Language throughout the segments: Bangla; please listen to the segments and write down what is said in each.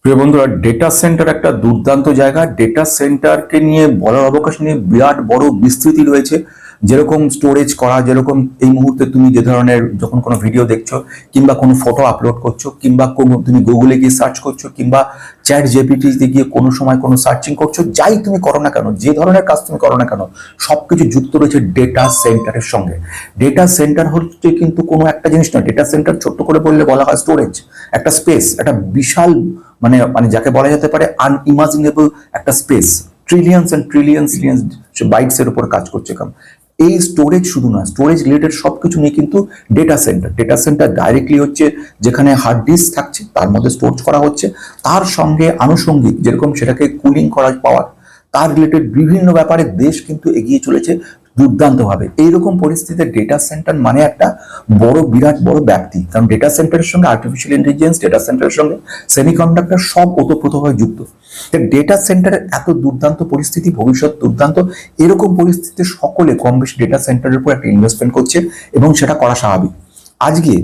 প্রিয় বন্ধুরা, ডেটা সেন্টার একটা দুর্দান্ত জায়গা। ডেটা সেন্টারকে নিয়ে বলার অবকাশ নিয়ে বিরাট বড় বিস্তৃতি রয়েছে। যেরকম স্টোরেজ করা, যেরকম এই মুহূর্তে তুমি যে ধরনের যখন কোনো ভিডিও দেখছো কিংবা কোনো ফটো আপলোড করছো কিংবা কোনো তুমি গুগলে গিয়ে সার্চ করছো কিংবা চ্যাট জিপিটিতে গিয়ে কোনো সময় কোনো সার্চিং করছো, যাই তুমি করো না কেন, যে ধরনের কাজ তুমি করো না কেন, সবকিছু যুক্ত রয়েছে ডেটা সেন্টারের সঙ্গে। ডেটা সেন্টার হচ্ছে কিন্তু কোনো একটা জিনিস নয়। ডেটা সেন্টার ছোট্ট করে বললে বলা হয় স্টোরেজ, একটা স্পেস, একটা বিশাল মানে মানে যাকে বলা যেতে পারে আনইমাজিনেবল একটা space. Trillions and trillions bytes এর উপর কাজ করছে কাম। এই স্টোরেজ শুধু না, স্টোরেজ রিলেটেড সবকিছু নিয়ে কিন্তু ডেটা সেন্টার ডাইরেক্টলি হচ্ছে যেখানে হার্ড ডিস্ক থাকছে তার মধ্যে স্টোর করা হচ্ছে, তার সঙ্গে আনুষঙ্গিক যেরকম সেটাকে কুলিং করা পাওয়ার, তার রিলেটেড বিভিন্ন ব্যাপারে দেশ কিন্তু এগিয়ে চলেছে দুর্দান্তভাবে। এইরকম পরিস্থিতিতে ডেটা সেন্টার মানে একটা বিরাট বড় ব্যাপ্তি, কারণ ডেটা সেন্টারের সঙ্গে আর্টিফিশিয়াল ইন্টেলিজেন্স, ডেটা সেন্টারের সঙ্গে সেমিকন্ডাক্টর সব ওতপ্রোতভাবে যুক্ত। ডেটা সেন্টারের এত দুর্দান্ত পরিস্থিতি, ভবিষ্যৎ দুর্দান্ত। এরকম পরিস্থিতিতে সকলে কম বেশি ডেটা সেন্টারের উপর একটা ইনভেস্টমেন্ট করছে এবং সেটা করা স্বাভাবিক। আজকে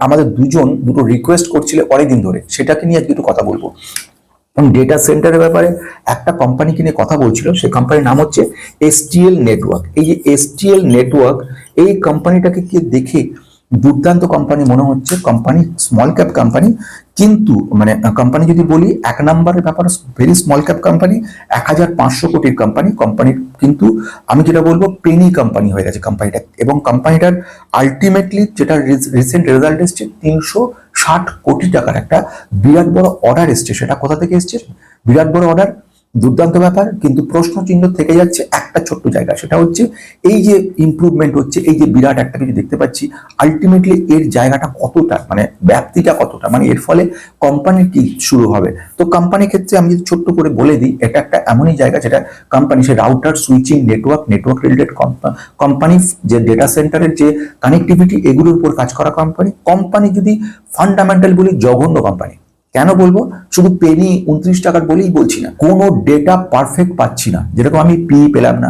আমাদের দুটো রিকোয়েস্ট করছিল অনেকদিন ধরে, সেটাকে নিয়ে আজকে একটু কথা বলবো। ডেটা সেন্টারের ব্যাপারে একটা কোম্পানিকে নিয়ে কথা বলছিল, সেই কোম্পানির নাম হচ্ছে এসটিএল নেটওয়ার্ক। এই যে এসটিএল নেটওয়ার্ক, এই কোম্পানিটাকে কি দেখে দুর্দান্ত কোম্পানি মনে হচ্ছে। কোম্পানি স্মল ক্যাপ কোম্পানি, কিন্তু মানে কোম্পানি যদি বলি এক নম্বরের ব্যাপার ভেরি স্মল ক্যাপ কোম্পানি, 1500 কোটির কোম্পানির কিন্তু আমি যেটা বলবো পেনি কোম্পানি হয়ে গেছে কোম্পানিটা। এবং কোম্পানিটার আলটিমেটলি যেটা রিসেন্ট রেজাল্ট এসছে, 360 কোটি টাকার একটা বিরাট বড় অর্ডার এসছে। সেটা কোথা থেকে এসছে? বিরাট বড় অর্ডার, দুর্দান্ত ব্যাপার। কিন্তু প্রশ্ন চিহ্ন থেকে যাচ্ছে একটা ছোট্ট জায়গা, সেটা হচ্ছে এই যে ইমপ্রুভমেন্ট হচ্ছে, এই যে বিরাট একটা কিছু দেখতে পাচ্ছি, আলটিমেটলি এর জায়গাটা কতটা, মানে ব্যাপ্তিটা কতটা, মানে এর ফলে কোম্পানির কি শুরু হবে। তো কোম্পানির ক্ষেত্রে আমি যদি ছোট্ট করে বলে দিই, এটা একটা এমনই জায়গা যেটা কোম্পানি সে router, switching, network related company, যে ডেটা সেন্টারের যে কানেক্টিভিটি, এগুলোর উপর কাজ করা কোম্পানি যদি ফান্ডামেন্টাল বলি জঘন্য কোম্পানি। কেন বলবো? শুধু পেনি 29 টাকার বলেই বলছি না, কোনো ডেটা পারফেক্ট পাচ্ছি না। যেরকম আমি পি পেলাম না,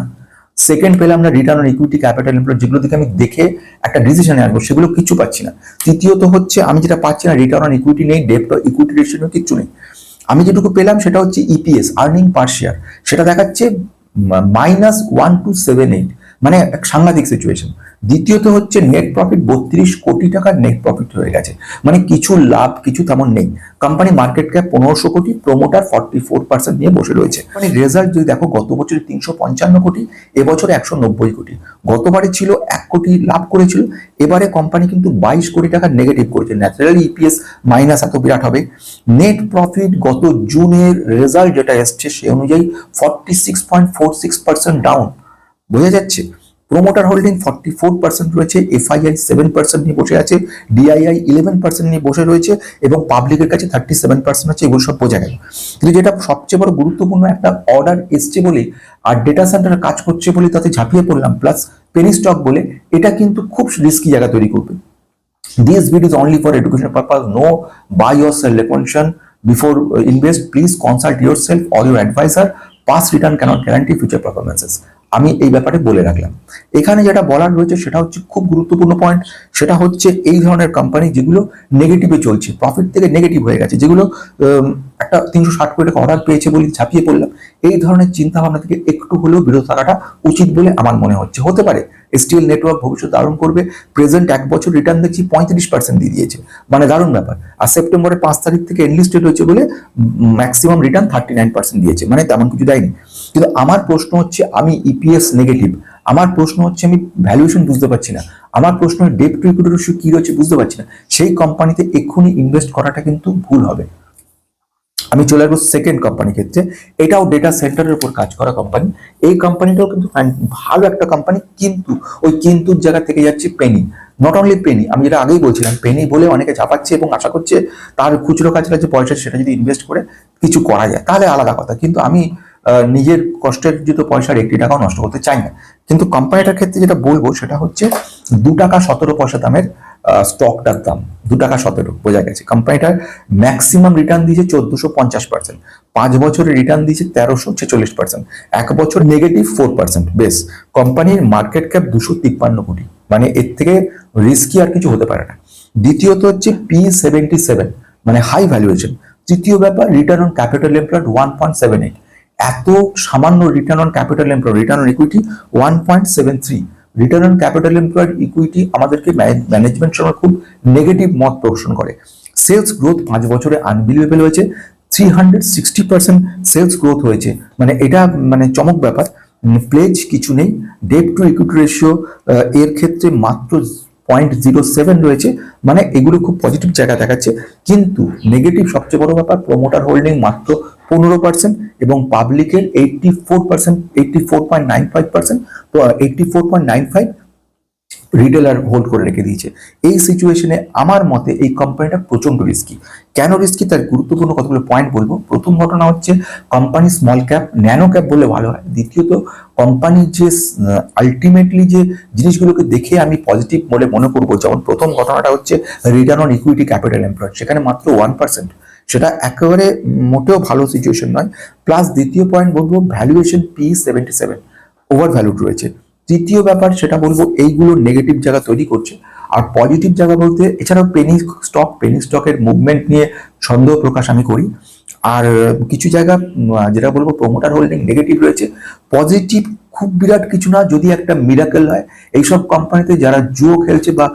সেকেন্ড পেলাম না, return on equity, capital employed, যেগুলো দিকে আমি দেখে একটা ডিসিশনে আসবো, সেগুলো কিছু পাচ্ছি না। তৃতীয়ত হচ্ছে আমি যেটা পাচ্ছি না, রিটার্ন অন ইকুইটি নেই, ডেপ্ট ইকুইটি রেশিও কিচ্ছু নেই। আমি যেটুকু পেলাম সেটা হচ্ছে ইপিএস, আর্নিং পার শেয়ার, সেটা দেখাচ্ছে -1278, মানে এক সাংঘাতিক সিচুয়েশন। দ্বিতীয়ত হচ্ছে নেট প্রফিট 32 কোটি টাকার নেট প্রফিট হয়ে গেছে, মানে কিছু লাভ কিছু তেমন নেই। কোম্পানি মার্কেট ক্যাপ 1500 কোটি, প্রোমোটার 44% নিয়ে বসে রয়েছে। মানে রেজাল্ট যদি দেখো, গত বছরে 355 কোটি, এবছরে 190 কোটি। গতবারে ছিল 1 কোটি লাভ করেছিল, এবারে কোম্পানি কিন্তু 22 কোটি টাকা নেগেটিভ করেছে। ন্যাচারালি ইপিএস মাইনাস এত বিরাট হবে। নেট প্রফিট গত জুনের রেজাল্ট যেটা এসছে সে অনুযায়ী 46.46% ডাউন, বোঝা যাচ্ছে। প্রোমোটার হোল্ডিং 44% রয়েছে, এফআইআই 7% নিয়ে বসে আছে, ডিআইআই 11% নিয়ে বসে রয়েছে এবং পাবলিকের কাছে 37% আছে। এগুলো সব বোঝা গেল। কিন্তু যেটা সবচেয়ে বড় গুরুত্বপূর্ণ, একটা অর্ডার এসছে বলে আর ডেটা সেন্টার কাজ করছে বলে তাতে ঝাঁপিয়ে পড়লাম, প্লাস পেনি স্টক বলে, এটা কিন্তু খুব রিস্কি জায়গা তৈরি করবে। This video is only for educational purpose. No buy or sell recommendation. Before invest, please consult yourself or your advisor. Past return cannot guarantee future performances. আমি এই ব্যাপারে বলে রাখলাম। এখানে যেটা বলার রয়েছে সেটা হচ্ছে খুব গুরুত্বপূর্ণ পয়েন্ট, সেটা হচ্ছে এই ধরনের কোম্পানি যেগুলো নেগেটিভে চলছে, প্রফিট থেকে নেগেটিভ হয়ে গেছে, যেগুলো একটা 360 কোটি টাকা অর্ডার পেয়েছে বলে ঝাঁপিয়ে পড়লাম, এই ধরনের চিন্তা ভাবনা থেকে একটু হলেও বিরত থাকাটা উচিত বলে আমার মনে হচ্ছে। হতে পারে এসটিএল নেটওয়ার্ক ভবিষ্যৎ দারুণ করবে। প্রেজেন্ট 1 বছর রিটার্ন দেখছি 35% দিয়ে দিয়েছে, মানে দারুণ ব্যাপার। আর সেপ্টেম্বরের 5 তারিখ থেকে এনলিস্টেড হয়েছে বলে ম্যাক্সিমাম রিটার্ন 39% দিয়েছে, মানে তেমন কিছু দেয়নি। কিন্তু আমার প্রশ্ন হচ্ছে, আমি ইপিএস নেগেটিভ, আমার প্রশ্ন হচ্ছে আমি ভ্যালুয়েশন বুঝতে পারছি না, আমার প্রশ্ন ডেট টু ইকুইটি রেশিও কি রয়েছে বুঝতে পারছি না, সেই কোম্পানিতে এক্ষুনি ইনভেস্ট করাটা কিন্তু ভুল হবে। আমি চলে আসবো সেকেন্ড কোম্পানির ক্ষেত্রে। এটাও ডেটা সেন্টারের উপর কাজ করা কোম্পানি। এই কোম্পানিটাও কিন্তু ভালো একটা কোম্পানি, কিন্তু ওই কিন্তুর জায়গা থেকে যাচ্ছে পেনি। নট অনলি পেনি, আমি যেটা আগেই বলছিলাম, পেনি বলে অনেকে ঝাপাচ্ছে এবং আশা করছে তার খুচরো কাজের যে পয়সা সেটা যদি ইনভেস্ট করে কিছু করা যায় তাহলে আলাদা কথা, কিন্তু আমি নিজের কষ্টের যদি পয়সার 1 টাকাও নষ্ট করতে চাই না। কিন্তু কোম্পানিটার ক্ষেত্রে যেটা বলবো সেটা হচ্ছে 2 টাকা 17 পয়সা দামের স্টকটার দাম, 2 টাকা 17, বোঝা গেছে। কোম্পানিটার ম্যাক্সিমাম রিটার্ন দিয়েছে 1450%, 5 বছরে রিটার্ন দিয়েছে 1346%, 1 বছর নেগেটিভ 4%। বেশ, কোম্পানির মার্কেট ক্যাপ 253 কোটি, মানে এর থেকে রিস্কি আর কিছু হতে পারে না। দ্বিতীয়ত হচ্ছে P77, মানে হাই ভ্যালুয়েশন, তৃতীয় ব্যাপার, রিটার্ন অন ক্যাপিটাল এমপ্লয়েড 1.78, এত সামান্য return on capital employed, return on equity 1.73। Return on capital employed equity আমাদেরকে ম্যানেজমেন্ট সময় খুব নেগেটিভ মত পোষণ করে। সেলস গ্রোথ 5 বছরে আনবিলিভেবল হয়েছে, 360% সেলস গ্রোথ হয়েছে, মানে এটা মানে চমক ব্যাপার। প্লেজ কিছু নেই, ডেট টু ইকুইটি রেশিও এর ক্ষেত্রে মাত্র 0.07 রয়েছে, মানে এগুলো খুব পজিটিভ জায়গা দেখাচ্ছে। কিন্তু নেগেটিভ সবচেয়ে বড় ব্যাপার, প্রমোটার হোল্ডিং মাত্র 15% এবং পাবলিকের 84%, 84.95%, তো 84.95 রিটেলার হোল্ড করে রেখে দিয়েছে। এই সিচুয়েশনে আমার মতে এই কোম্পানিটা প্রচন্ড রিস্কি। কেন রিস্কি তার গুরুত্বপূর্ণ কতগুলো পয়েন্ট বলবো। প্রথম ঘটনা হচ্ছে company small cap, nano cap বললে ভালো হয়। দ্বিতীয়ত কোম্পানির যে আলটিমেটলি যে জিনিসগুলোকে দেখে আমি পজিটিভ বলে মনে করবো, যেমন প্রথম ঘটনাটা হচ্ছে return on equity capital employed, সেখানে মাত্র 1%, সেটা একেবারে মোটেও ভালো সিচুয়েশন নয়। প্লাস দ্বিতীয় পয়েন্ট বলবো, ভ্যালুয়েশন P77, ওভার ভ্যালুড রয়েছে। তৃতীয় ব্যাপার সেটা বলবো, এইগুলো নেগেটিভ জায়গা তৈরি করছে। আর পজিটিভ জায়গা বলতে এছাড়াও পেনি স্টকের মুভমেন্ট নিয়ে সন্দেহ প্রকাশ আমি করি। আর কিছু জায়গা যেটা বলবো, প্রমোটার হোল্ডিং নেগেটিভ রয়েছে। পজিটিভ খুব বিরাট কিছু না, যদি একটা মিরাকেল হয়। এইসব কোম্পানিতে যারা জুয়ো খেলছে বা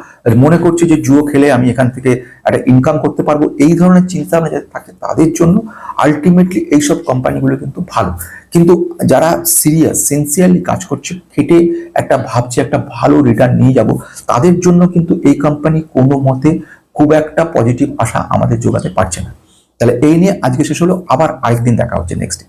মনে করছে যে জুয়ো খেলে আমি এখান থেকে একটা ইনকাম করতে পারবো, এই ধরনের চিন্তা ভাবনা যাদের থাকে তাদের জন্য আলটিমেটলি এইসব কোম্পানিগুলো কিন্তু ভালো। কিন্তু যারা সিনসিয়ারলি কাজ করছে, খেটে একটা ভাবছে একটা ভালো রিটার্ন নিয়ে যাব, তাদের জন্য কিন্তু এই কোম্পানি কোনো মতে খুব একটা পজিটিভ আশা আমাদের যোগাতে পারছে না। তাহলে এই নিয়ে আজকে শেষ হলো, আবার আরেকদিন দেখা হচ্ছে নেক্সট।